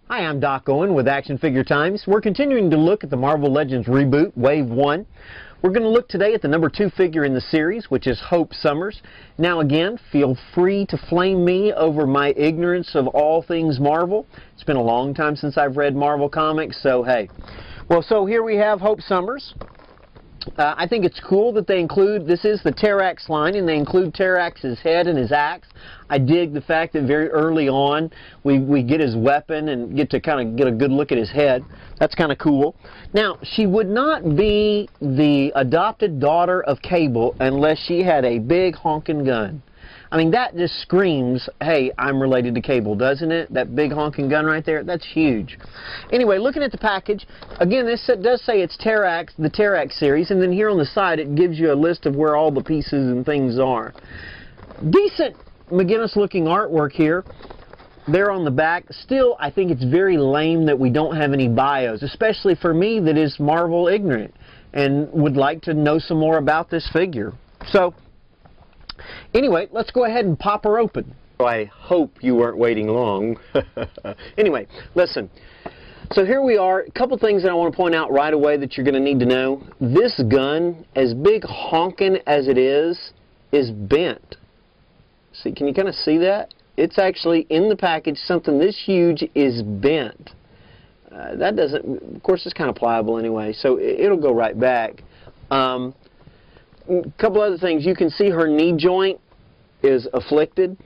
Hi, I'm Doc Owen with Action Figure Times. We're continuing to look at the Marvel Legends reboot, Wave 1. We're going to look today at the number 2 figure in the series, which is Hope Summers. Now again, feel free to flame me over my ignorance of all things Marvel. It's been a long time since I've read Marvel comics, so hey. Well, so here we have Hope Summers. I think it's cool that they include, this is the Terrax line, and they include Terrax's head and his axe. I dig the fact that very early on we get his weapon and get to kind of get a good look at his head. That's kind of cool. Now, she would not be the adopted daughter of Cable unless she had a big honking gun. I mean, that just screams, hey, I'm related to Cable, doesn't it? That big honking gun right there, that's huge. Anyway, looking at the package, again, this does say it's Terrax, the Terrax series, and then here on the side it gives you a list of where all the pieces and things are. Decent McGinnis-looking artwork here. There on the back. Still, I think it's very lame that we don't have any bios, especially for me that is Marvel ignorant and would like to know some more about this figure. So, anyway, let's go ahead and pop her open. I hope you weren't waiting long. Anyway, listen. So here we are. A couple things that I want to point out right away that you're going to need to know. This gun, as big honking as it is bent. See, can you kind of see that? It's actually in the package. Something this huge is bent. That doesn't, of course, it's kind of pliable anyway, so it'll go right back. A couple other things. You can see her knee joint is afflicted.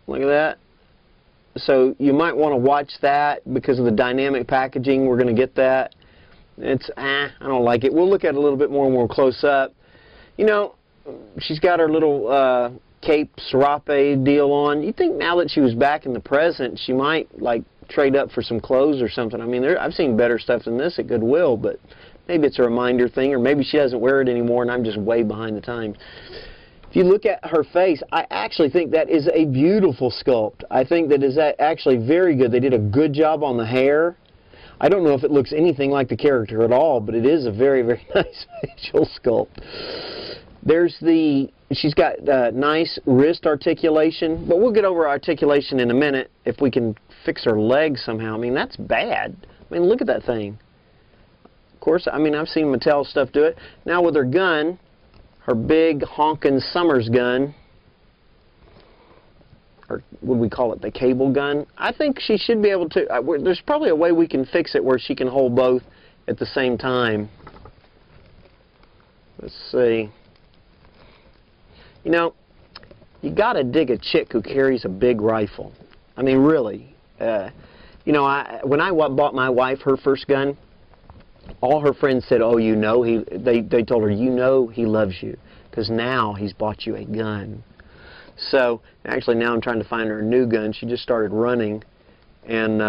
Look at that. So you might want to watch that because of the dynamic packaging. We're going to get that. It's, I don't like it. We'll look at it a little bit more when we're close up. You know, she's got her little cape serape deal on. You'd think now that she was back in the present, she might, like, trade up for some clothes or something. I mean, I've seen better stuff than this at Goodwill, but maybe it's a reminder thing, or maybe she doesn't wear it anymore and I'm just way behind the times. If you look at her face, I actually think that is a beautiful sculpt. I think that is actually very good. They did a good job on the hair. I don't know if it looks anything like the character at all, but it is a very, very nice facial sculpt. There's she's got nice wrist articulation, but we'll get over articulation in a minute if we can fix her legs somehow. I mean, that's bad. I mean, look at that thing. Of course, I mean, I've seen Mattel stuff do it. Now with her gun, her big honkin' Summers gun, or would we call it the Cable gun? I think she should be able to, there's probably a way we can fix it where she can hold both at the same time. Let's see. You know, you gotta dig a chick who carries a big rifle. I mean, really. You know, when I bought my wife her first gun, all her friends said, oh, you know, they told her, you know he loves you, because now he's bought you a gun. So, actually now I'm trying to find her a new gun. She just started running, and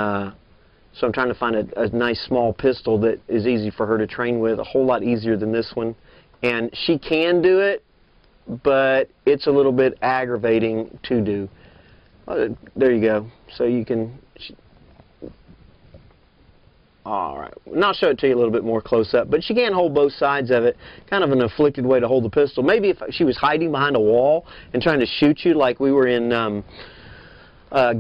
so I'm trying to find a nice small pistol that is easy for her to train with, a whole lot easier than this one. And she can do it, but it's a little bit aggravating to do. There you go. So you can... Alright, and I'll show it to you a little bit more close up, but she can hold both sides of it. Kind of an afflicted way to hold the pistol. Maybe if she was hiding behind a wall and trying to shoot you like we were in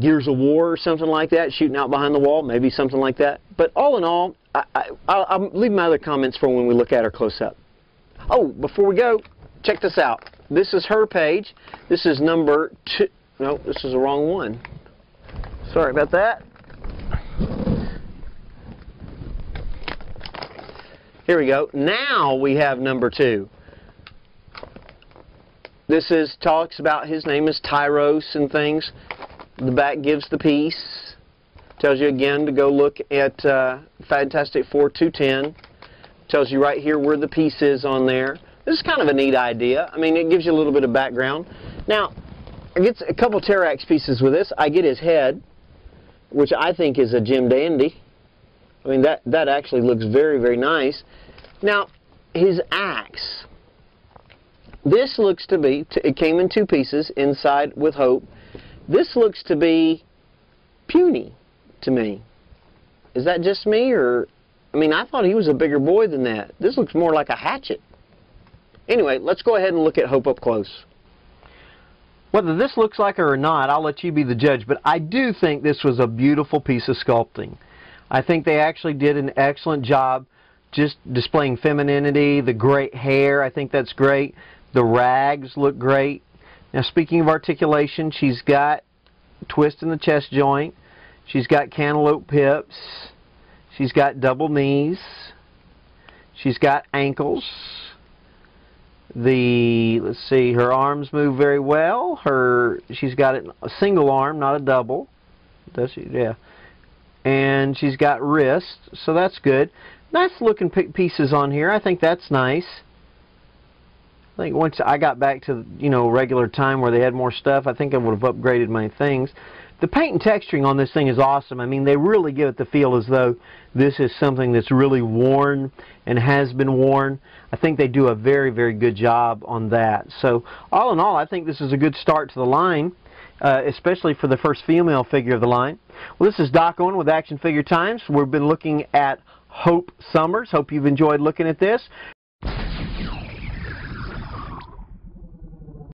Gears of War or something like that, shooting out behind the wall, maybe something like that. But all in all, I'll leave my other comments for when we look at her close up. Oh, before we go, check this out. This is her page. This is number 2. No, this is the wrong one. Sorry about that. Here we go. Now we have number 2. This talks about his name is Tyros and things. The back gives the piece. Tells you again to go look at Fantastic Four 210. Tells you right here where the piece is on there. This is kind of a neat idea. I mean, it gives you a little bit of background. Now, I get a couple Terrax pieces with this. I get his head, which I think is a Jim Dandy. I mean, that actually looks very, very nice. Now, his axe. This looks to be, it came in 2 pieces, inside with Hope. This looks to be puny to me. Is that just me, or, I mean, I thought he was a bigger boy than that. This looks more like a hatchet. Anyway, let's go ahead and look at Hope up close. Whether this looks like her or not, I'll let you be the judge, but I do think this was a beautiful piece of sculpting. I think they actually did an excellent job just displaying femininity, the great hair, I think that's great. The rags look great. Now speaking of articulation, she's got twist in the chest joint. She's got cantaloupe hips. She's got double knees. She's got ankles. Let's see, her arms move very well. She's got a single arm, not a double. Does she? Yeah. And she's got wrists, so that's good. Nice looking pieces on here. I think that's nice. I think once I got back to, regular time where they had more stuff, I think I would have upgraded my things. The paint and texturing on this thing is awesome. I mean, they really give it the feel as though this is something that's really worn and has been worn. I think they do a very, very good job on that. So, all in all, I think this is a good start to the line, especially for the first female figure of the line. Well, this is Doc Owen with Action Figure Times. We've been looking at Hope Summers. Hope you've enjoyed looking at this.